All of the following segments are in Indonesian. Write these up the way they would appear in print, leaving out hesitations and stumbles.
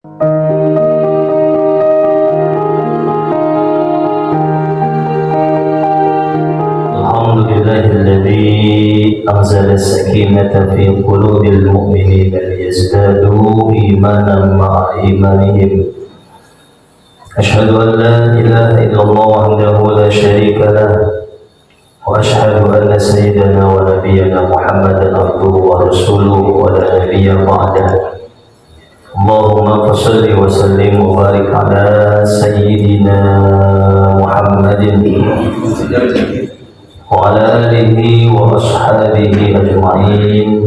Alhamdulillahilladzi anzala as-sakinata fi qulubil mu'minina liyazdadu imanan ma'a imanihim. Asyhadu an la ilaha illallah wahdahu la syarika lah wa asyhadu anna sayyidana wa nabiyyana Muhammadan abduhu wa rasuluhu wa la nabiyya ba'dah. Allahumma shalli wa sallim wa barik ala sayyidina Muhammadin wa ala alihi wa ashabihi ajma'in.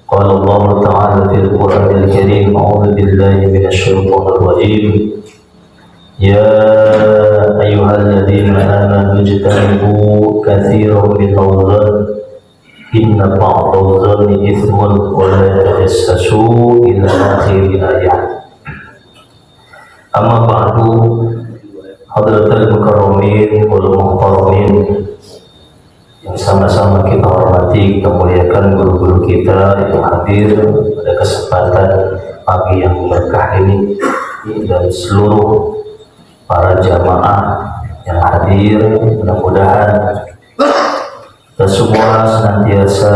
Qala Allah ta'ala fil Qur'anil Karim, a'udzu billahi minasy syaithanir rajim. Ya ayyuhalladzina amanu ijtanibu katsiran minadh-dhanni inna ba'dadh-dhanni itsmun wa la tajassasu ila akhir ayat. Amma ba'du, hadratul mukarramin wal muhtaramin yang sama-sama kita hormati, kita muliakan guru-guru kita yang hadir pada kesempatan pagi yang berkah ini, dan seluruh para jamaah yang hadir. Mudah-mudahan kita semua senantiasa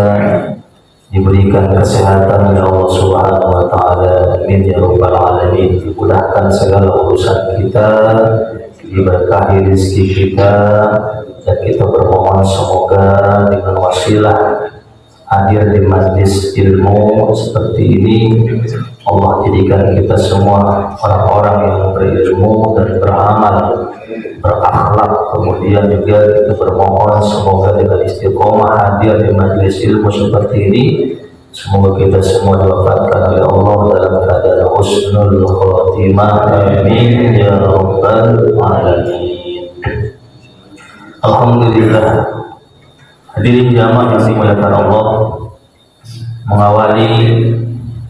diberikan kesehatan oleh Allah Subhanahu wa taala. Amin ya rabbal alamin. Dimudahkan segala urusan kita, diberkahi rezeki kita, dan kita bermohon semoga dengan wasilah hadir di majlis ilmu seperti ini, Allah jadikan kita semua orang-orang yang berilmu dan beramal, berakhlak. Kemudian juga kita bermohon semoga dengan istiqomah hadir di majlis ilmu seperti ini, semoga kita semua diwafatkan oleh Allah dalam keadaan husnul khotimah. Amin ya rabbal alamin. Alhamdulillah, hadirin jamaah yang dimuliakan Allah, mengawali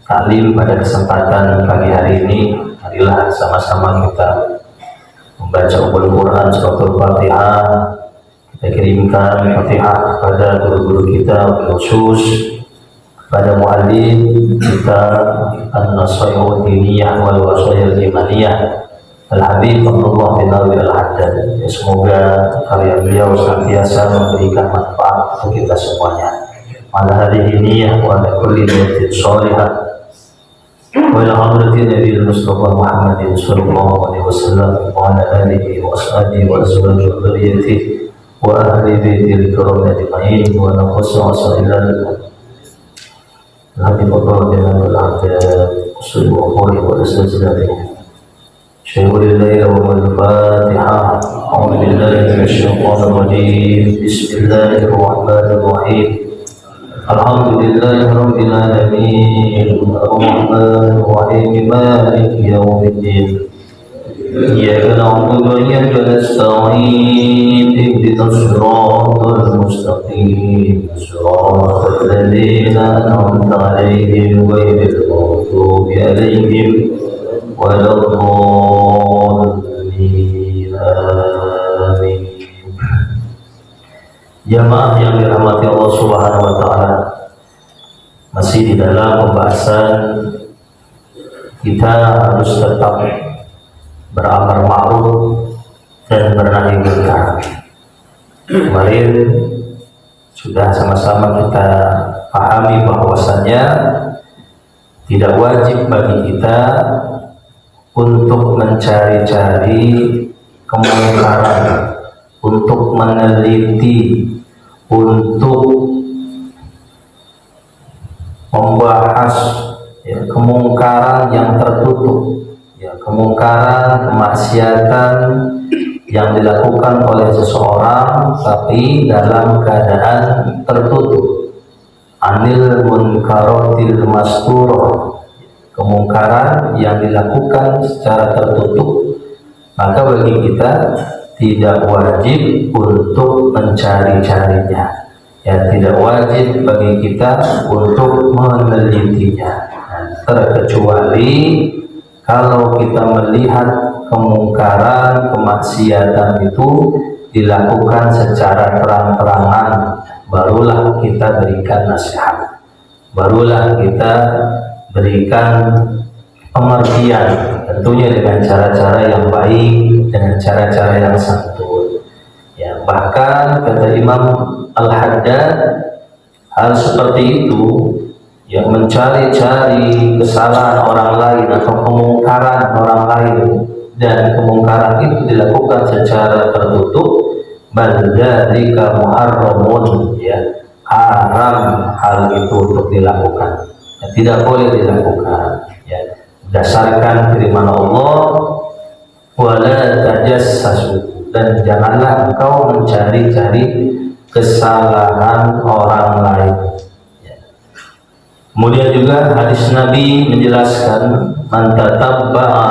taklim pada kesempatan pagi hari ini, marilah sama-sama kita membaca Al-Quran suratul Fatihah. Kita kirimkan Fatihah kepada guru-guru kita, khusus kepada muallim kita An-Nasaihud Diniyah wal Wasail Imaniyah Al-Habib Abdullah bin Nawir Al-Haddad. Semoga karya beliau senantiasa memberikan manfaat untuk kita semuanya. Ala hadhihi niyyah wa ala kulli niyatin shalihah wa ila hadratin Nabi Mustafa Muhammadin sallallahu alaihi wasallam wa ala alihi wa ashabihi wa azwajihi wa dhurriyyatihi wa ahli baitil kiram ajma'in wa nafsu ilal Habib Abdullah bin Nawir Al-Haddad sallallahu alaihi wasallam. Syaikhulillah wa al-Fatihah. A'udzu billahi minasyaitonir rajim. Bismillahirrahmanirrahim. Alhamdulillahi rabbil alamin. Ar-Rahmanir Rahim. Maliki yaumiddin. Iyyaka na'budu wa iyyaka nasta'in. Ihdinas siratal mustaqim. Siratal ladzina an'amta 'alaihim ghairil maghdubi 'alaihim waladhdallin. Amin. Jamaah yang dirahmati Allah Subhanahu wa taala, masih di dalam pembahasan kita harus tetap beramar ma'ruf dan bernahi munkar. Kemarin sudah sama-sama kita pahami bahwasannya tidak wajib bagi kita untuk mencari-cari kemungkaran, untuk meneliti, untuk membahas kemungkaran yang tertutup, kemungkaran, kemaksiatan yang dilakukan oleh seseorang tapi dalam keadaan tertutup. Anil munkaratil masturah, kemungkaran yang dilakukan secara tertutup, maka bagi kita tidak wajib untuk mencari-carinya, tidak wajib bagi kita untuk menelitinya, terkecuali kalau kita melihat kemungkaran, kemaksiatan itu dilakukan secara terang-terangan, barulah kita berikan nasihat, barulah kita berikan pengertian, tentunya dengan cara-cara yang baik, dengan cara-cara yang santun. Ya, bahkan kata Imam Al-Haddad, hal seperti itu yang mencari-cari kesalahan orang lain atau kemungkaran orang lain, dan kemungkaran itu dilakukan secara tertutup, badzalika muharramun, ya, haram hal itu untuk dilakukan, ya, tidak boleh dilakukan, ya, berdasarkan firman Allah, wala tajassasu, dan janganlah engkau mencari-cari kesalahan orang lain. Kemudian juga hadis Nabi menjelaskan, man tatabba'a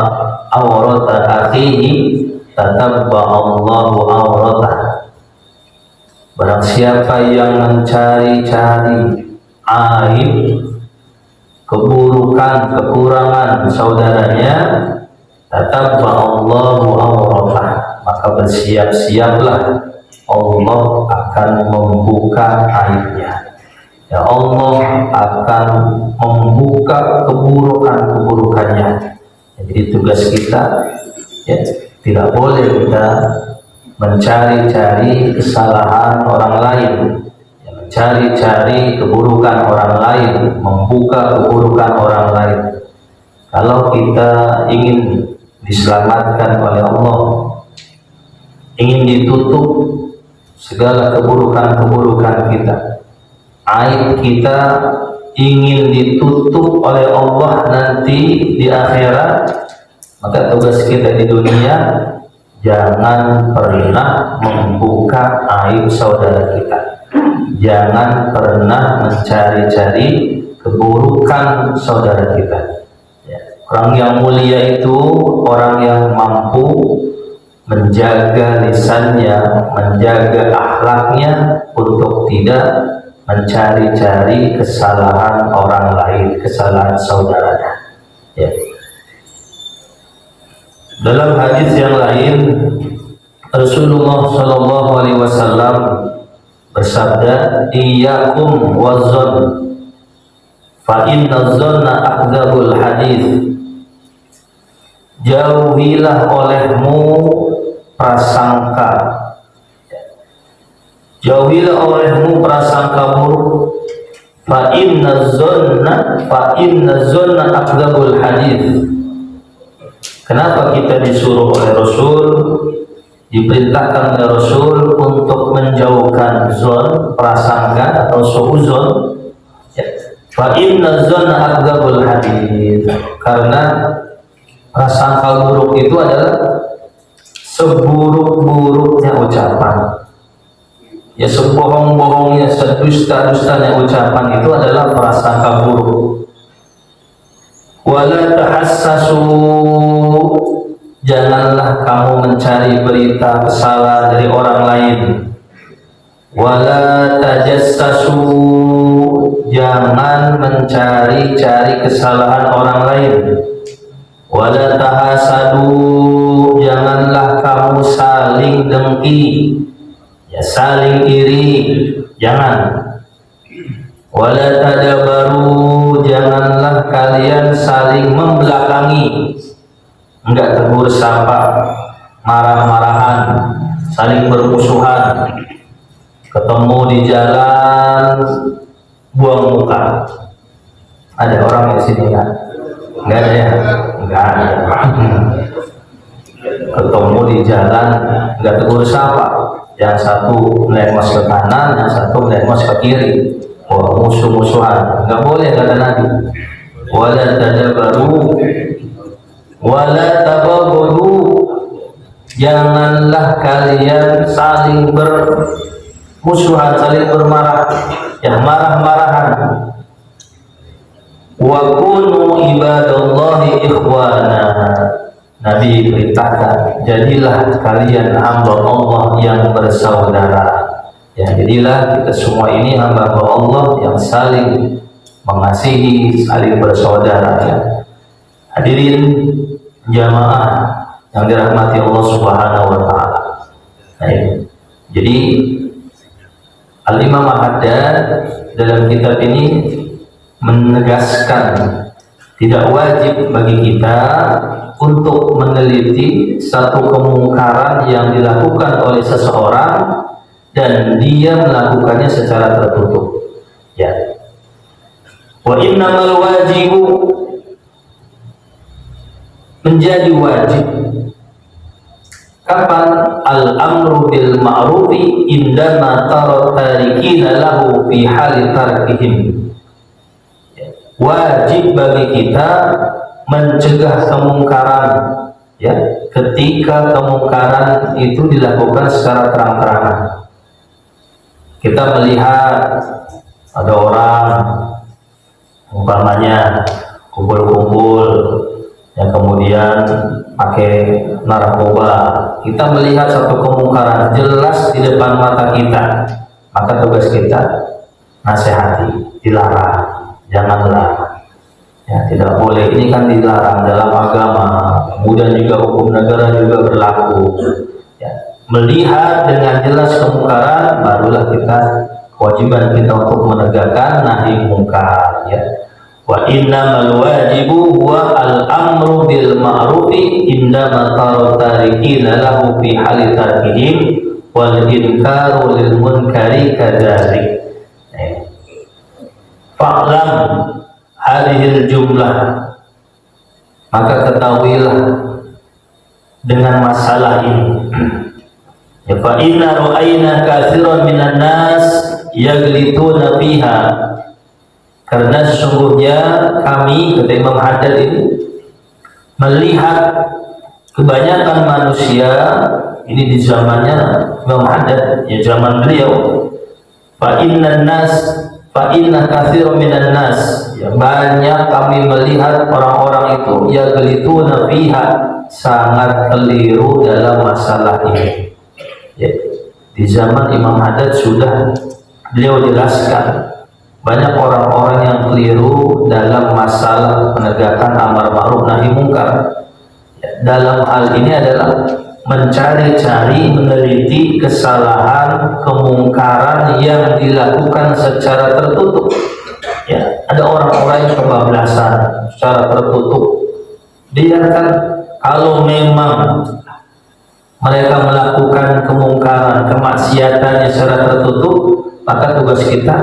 awrata akhihi tatabba'a Allahu awratah. Barang siapa yang mencari-cari aib, keburukan, kekurangan saudaranya, tatabba'a Allahu awratah, maka bersiap-siaplah Allah akan membuka aibnya. Ya, Allah akan membuka keburukan-keburukannya. Jadi tugas kita, ya, tidak boleh kita mencari-cari kesalahan orang lain, ya, mencari-cari keburukan orang lain, membuka keburukan orang lain. Kalau kita ingin diselamatkan oleh Allah, ingin ditutup segala keburukan-keburukan kita, aib kita ingin ditutup oleh Allah nanti di akhirat, maka tugas kita di dunia jangan pernah membuka aib saudara kita, jangan pernah mencari-cari keburukan saudara kita. Ya, orang yang mulia itu orang yang mampu menjaga lisannya, menjaga akhlaknya untuk tidak mencari-cari kesalahan orang lain, kesalahan saudaranya. Ya. Dalam hadis yang lain, Rasulullah Shallallahu Alaihi Wasallam bersabda, "Iyyakum wazzon, fa inna zonna akdzabul hadis." Jauhilah olehmu prasangka, jauhilah olehmu prasangka buruk. Fa inna zonna akdzabul hadis. Kenapa kita disuruh oleh Rasul, diperintahkan oleh Rasul untuk menjauhkan zon, prasangka atau suuzon? Ya. Fa inna zonna akdzabul hadis. Karena prasangka buruk itu adalah seburuk-buruknya ucapan. Ya, sebohong-bohongnya, sedusta-dustanya ucapan itu adalah prasangka buruk. Wala tahassasu, janganlah kamu mencari berita kesalahan dari orang lain. Wala tajassasu, jangan mencari-cari kesalahan orang lain. Wala tahasadu, janganlah kamu saling dengki, ya, saling iri, jangan. Wala tadabaru, janganlah kalian saling membelakangi, enggak tegur sapa, marah-marahan, saling bermusuhan, ketemu di jalan buang muka. Ada orang di sini kan? Enggak ada ya? Enggak ada. Ketemu di jalan enggak tegur sapa, yang satu melengos ke kanan, yang satu melengos ke kiri. Wah, musuh-musuhan, enggak boleh kata Nabi. Wala tadabaru wala tabaghadu, janganlah kalian saling bermusuhan, saling bermarah, ya, marah-marahan. Wa kunu ibadallahi ikhwana, Nabi perintahkan, jadilah kalian hamba Allah yang bersaudara. Ya, jadilah kita semua ini hamba Allah yang saling mengasihi, saling bersaudara. Ya. Hadirin jamaah yang dirahmati Allah Subhanahu wa taala. Baik. Jadi Al-Imam Al-Haddad dalam kitab ini menegaskan Tidak wajib bagi kita untuk meneliti satu kemungkaran yang dilakukan oleh seseorang dan dia melakukannya secara tertutup. Ya. Wa innamal wajibu, menjadi wajib kapan? Al-amru bil ma'rufi indama tara tarikina lahu fi hali tarkihim. Wajib bagi kita mencegah kemungkaran, ya, ketika kemungkaran itu dilakukan secara terang-terangan. Kita melihat ada orang umpamanya kumpul-kumpul yang kemudian pakai narkoba, kita melihat satu kemungkaran jelas di depan mata kita, maka tugas kita nasihati, dilarang. Janganlah, ya, tidak boleh. Ini kan dilarang dalam agama, kemudian juga hukum negara juga berlaku. Ya, melihat dengan jelas kemungkaran, barulah kita kewajiban kita untuk menegakkan nahi mungkar. Ya. Wa innamal wajibu huwa al-amru bil ma'rufi indama tarikina lahu fi hali tarkihim wal inkaru lil munkari kadzalik. Fa'lam hadhil jumlah, maka ketahuilah dengan masalah ini. Ya, fa inna ra'ayna katsiran minan nas yaglituna fiha, karena sesungguhnya kami, kata Imam Haddad ini, melihat kebanyakan manusia ini di zamannya Imam Haddad, ya zaman beliau. Fa inna nas, fa inna katsiran minan nas, ya, banyak kami melihat orang-orang itu yaglituna fiha, sangat keliru dalam masalah ini. Ya, di zaman Imam Haddad sudah beliau jelaskan banyak orang-orang yang keliru dalam masalah penegakan amar ma'ruf nahi mungkar. Ya, dalam hal ini adalah mencari-cari, meneliti kesalahan, kemungkaran yang dilakukan secara tertutup. Ya, ada orang-orang yang kebablasan secara tertutup. Dia kan kalau memang mereka melakukan kemungkaran, kemaksiatannya secara tertutup, maka tugas kita,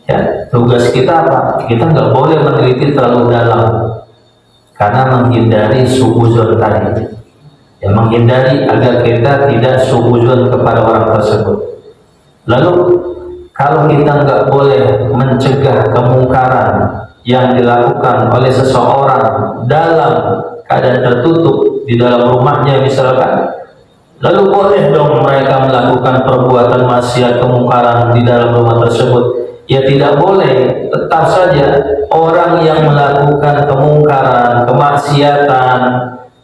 ya, tugas kita apa? Kita nggak boleh meneliti terlalu dalam, karena menghindari suudzon tadi. Yang menghindari agar kita tidak suudzon kepada orang tersebut. Lalu kalau kita nggak boleh mencegah kemungkaran yang dilakukan oleh seseorang dalam keadaan tertutup di dalam rumahnya misalkan, lalu boleh dong mereka melakukan perbuatan maksiat kemungkaran di dalam rumah tersebut? Ya tidak boleh. Tetap saja orang yang melakukan kemungkaran, kemaksiatan,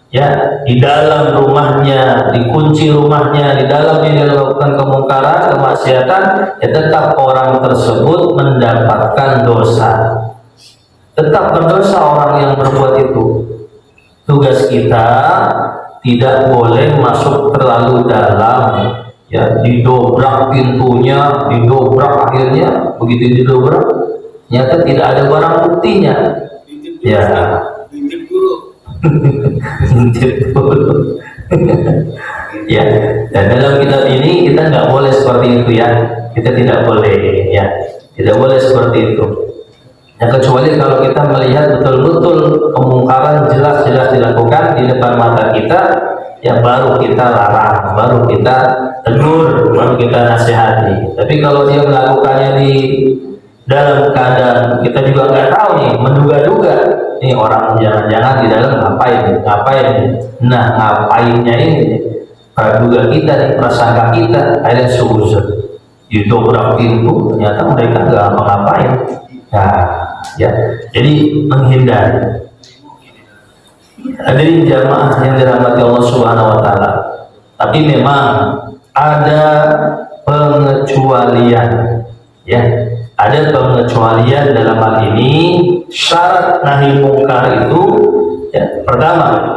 ya, di dalam rumahnya, dikunci rumahnya, di dalamnya dia melakukan kemungkaran, kemaksiatan, ya tetap orang tersebut mendapatkan dosa. Tetap berdosa orang yang berbuat itu. Tugas kita tidak boleh masuk terlalu dalam, ya, didobrak pintunya, didobrak, akhirnya begitu didobrak, ternyata tidak ada barang buktinya. Ya. Ya, dan dalam kitab ini kita nggak boleh seperti itu, ya. Kita tidak boleh, ya, tidak boleh seperti itu. Ya, kecuali kalau kita melihat betul-betul kemungkaran jelas-jelas dilakukan di depan mata kita, ya baru kita larang, baru kita tegur, baru kita nasihati. Tapi kalau dia melakukannya di dalam keadaan kita juga nggak tahu nih, menduga-duga, nih orang jangan-jangan di dalam ngapain. Nah, ngapainnya ini praduga kita nih, prasangka kita, ada suuzon, didobrak pintu, ternyata mereka nggak ngapain. Nah, ya, jadi menghindari. Hadirin jamaah yang dirahmati Allah Subhanahu wa taala. Tapi memang ada pengecualian, ya. Ada pengecualian dalam hal ini. Syarat nahi mungkar itu, ya, pertama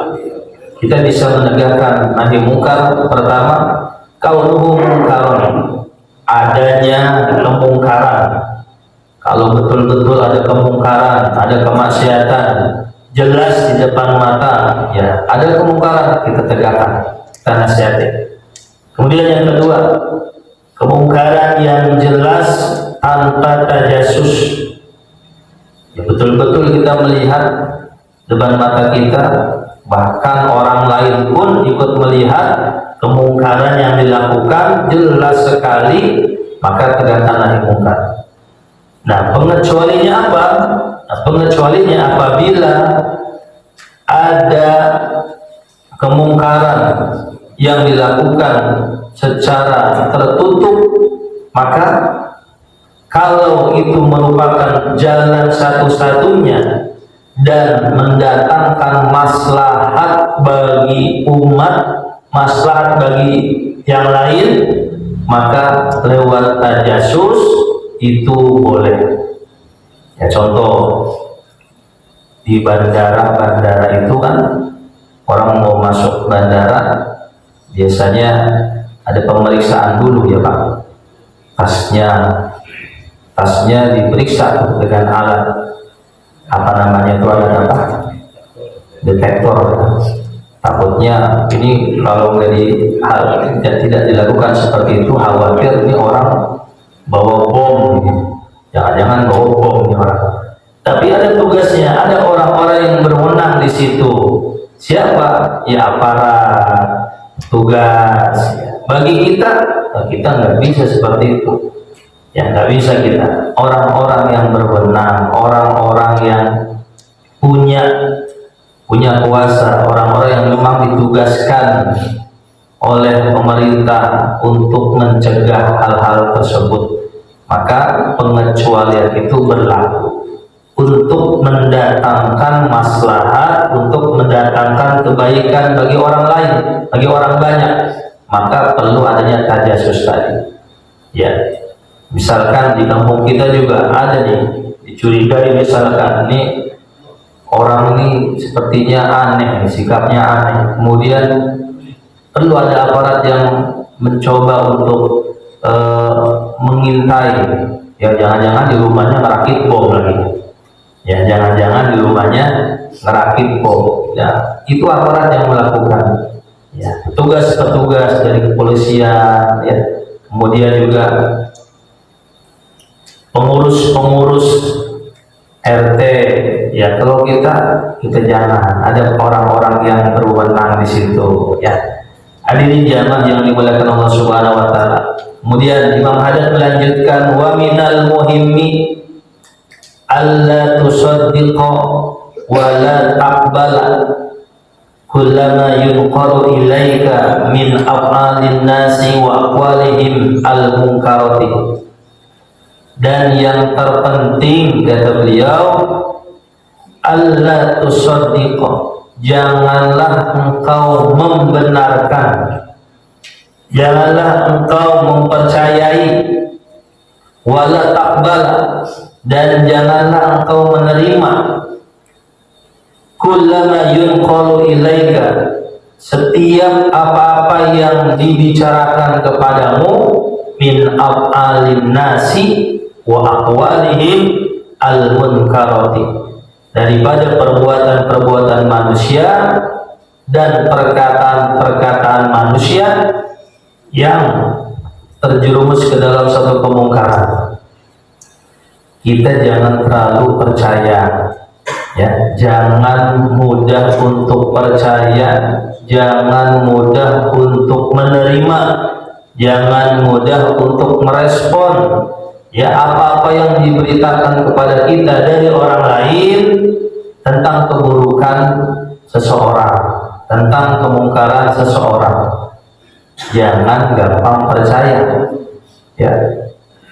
kita bisa menegakkan nahi mungkar. Pertama, kaunuhu mungkaron, adanya kemungkaran. Kalau betul-betul ada kemungkaran, ada kemaksiatan, jelas di depan mata, ya ada kemungkaran, kita tegakkan, kita nasihati. Kemudian yang kedua, kemungkaran yang jelas tanpa tajasus. Ya, betul-betul kita melihat depan mata kita, bahkan orang lain pun ikut melihat kemungkaran yang dilakukan jelas sekali, maka tegakkanlah mungkar. Nah, pengecualinya apa? Nah, pengecualinya apabila ada kemungkaran yang dilakukan secara tertutup, maka kalau itu merupakan jalan satu-satunya dan mendatangkan maslahat bagi umat, maslahat bagi yang lain, maka lewat tajasus itu boleh. Ya, contoh di bandara itu kan, orang mau masuk bandara biasanya ada pemeriksaan dulu ya Pak. Tasnya diperiksa dengan alat apa namanya itu, alat apa? Detektor. Takutnya ini kalau tidak dilakukan seperti itu, khawatir ini orang bawa bom, jangan-jangan bawa bom ini orang. Tapi ada tugasnya, ada orang-orang yang berwenang di situ. Siapa? Ya aparat, tugas. Bagi kita nggak bisa seperti itu. Ya nggak bisa kita. Orang-orang yang berwenang, orang-orang yang punya kuasa, orang-orang yang memang ditugaskan oleh pemerintah untuk mencegah hal-hal tersebut, maka pengecualian itu berlaku untuk mendatangkan maslahat, untuk mendatangkan kebaikan bagi orang lain, bagi orang banyak, maka perlu adanya tajasus tadi. Ya, misalkan di kampung kita juga ada nih, dicurigai misalkan nih orang ini sepertinya aneh, sikapnya aneh, kemudian perlu ada aparat yang mencoba untuk mengintai. Ya jangan-jangan di rumahnya ngerakit bom lagi. Ya jangan-jangan di rumahnya ngerakit bom. Ya itu aparat yang melakukan. Ya petugas-petugas dari kepolisian. Ya kemudian juga pengurus RT. Ya kalau kita jangan, ada orang-orang yang berwenang di situ. Ya hadirin jamaah yang dimuliakan Allah Subhanahu wa taala. Kemudian Imam Haddad melanjutkan, wa minal muhimmi alla tusaddiqa wa la taqbala kullama yunqaru ilaika min af'alin nasi wa aqwalihim al-munkarati. Dan yang terpenting kata beliau, alla tusaddiqa, janganlah engkau membenarkan, janganlah engkau mempercayai, wala taqbala, dan janganlah engkau menerima, kullama yunqalu ilaika, setiap apa-apa yang dibicarakan kepadamu, min af'alin nasi wa aqwalihim al-munkarati, daripada perbuatan-perbuatan manusia dan perkataan-perkataan manusia yang terjerumus ke dalam satu kemungkaran. Kita jangan terlalu percaya, ya, jangan mudah untuk percaya, jangan mudah untuk menerima, jangan mudah untuk merespon ya apa-apa yang diberitakan kepada kita dari orang lain tentang keburukan seseorang, tentang kemungkaran seseorang. Jangan gampang percaya. Ya,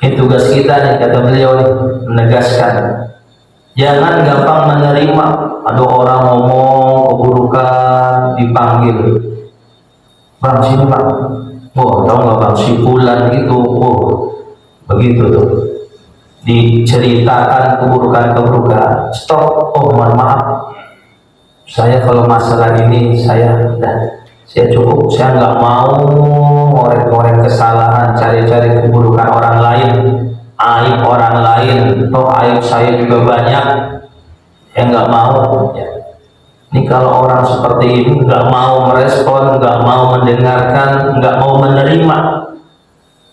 ini tugas kita nih, kata beliau nih, menegaskan. Jangan gampang menerima. Ada orang ngomong keburukan, dipanggil, bang sini bang, tahu nggak bang si fulan gitu, begitu tuh, diceritakan keburukan, stop, mohon maaf, saya kalau masalah ini saya cukup, saya nggak mau ngorek-ngorek kesalahan, cari-cari keburukan orang lain. aib orang lain, toh aib saya juga banyak, ya nggak mau ya. Ini kalau orang seperti ini nggak mau merespon, nggak mau mendengarkan, nggak mau menerima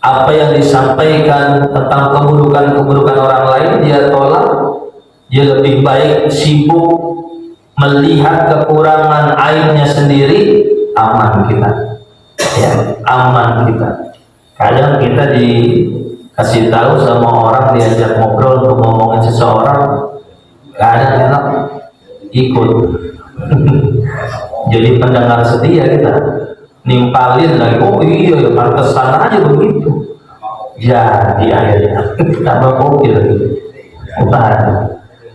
apa yang disampaikan tentang keburukan-keburukan orang lain, dia tolak, dia lebih baik sibuk melihat kekurangan aibnya sendiri, aman kita ya, aman kita. Kadang kita dikasih tahu sama orang, diajak ngobrol untuk ngomongin seseorang, kadang kita ikut jadi pendengar setia, kita nimpalin lagi, oh iya ya pantesan aja begitu, jadi akhirnya tambah kopi lagi,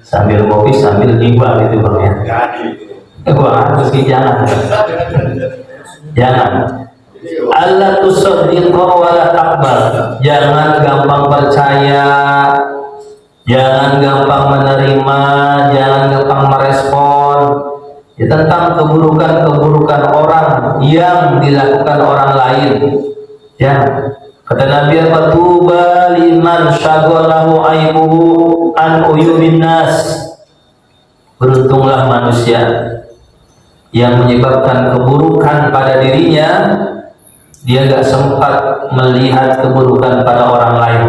sambil kopi sambil tiba gitu bang ya. Wah, meski jangan Allah tusaddiqa wala takbar, jangan gampang percaya, jangan gampang menerima, jangan gampang merespon ya, tentang keburukan-keburukan orang yang dilakukan orang lain ya. Kata Nabi, fatuba liman syaghalahu aibuhu an uyubin nas, beruntunglah manusia yang menyebabkan keburukan pada dirinya, dia nggak sempat melihat keburukan pada orang lain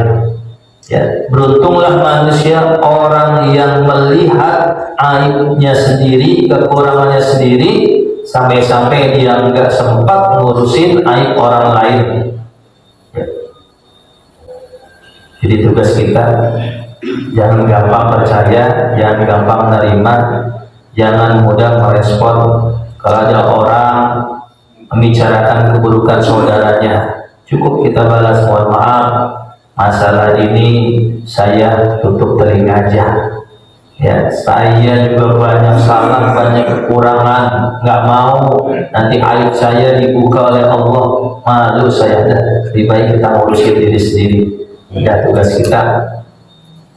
ya. Beruntunglah manusia orang yang melihat aibnya sendiri, kekurangannya sendiri, sampai-sampai dia nggak sempat ngurusin aib orang lain ya. Jadi tugas kita jangan gampang percaya, jangan gampang menerima, jangan mudah merespon kalau ada orang membicarakan keburukan saudaranya. Cukup kita balas, mohon maaf, masalah ini saya tutup telinga aja ya, saya juga banyak salah, banyak kekurangan, nggak mau nanti aib saya dibuka oleh Allah, malu saya. Lebih baik kita ngurusin diri sendiri ya. Tugas kita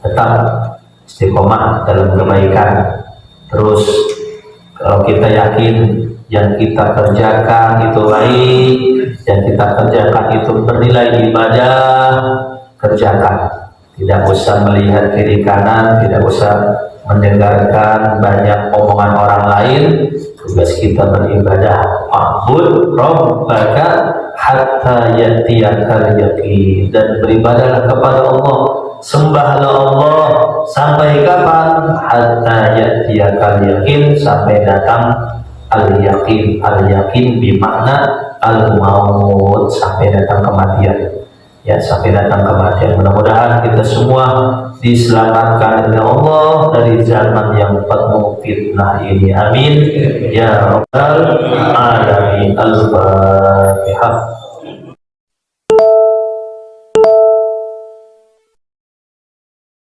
tetap istiqomah dalam kebaikan. Terus kalau kita yakin yang kita kerjakan itu baik, yang kita kerjakan itu bernilai ibadah, kerjakan. Tidak usah melihat kiri kanan, tidak usah mendengarkan banyak omongan orang lain. Tugas kita beribadah, ma'bud rabbaka hatta yatiyakal yaqin, dan beribadahlah kepada Allah, sembahlah Allah sampai kapan? Hatta yatiyakal yaqin, sampai datang al-yaqin. Al-yaqin bermakna al-maut, sampai datang kematian ya, sampai datang kematian. Mudah-mudahan kita semua diselamatkan oleh Allah dari zaman yang penuh fitnah ini, amin ya rabbal alamin. Al-Fatihah.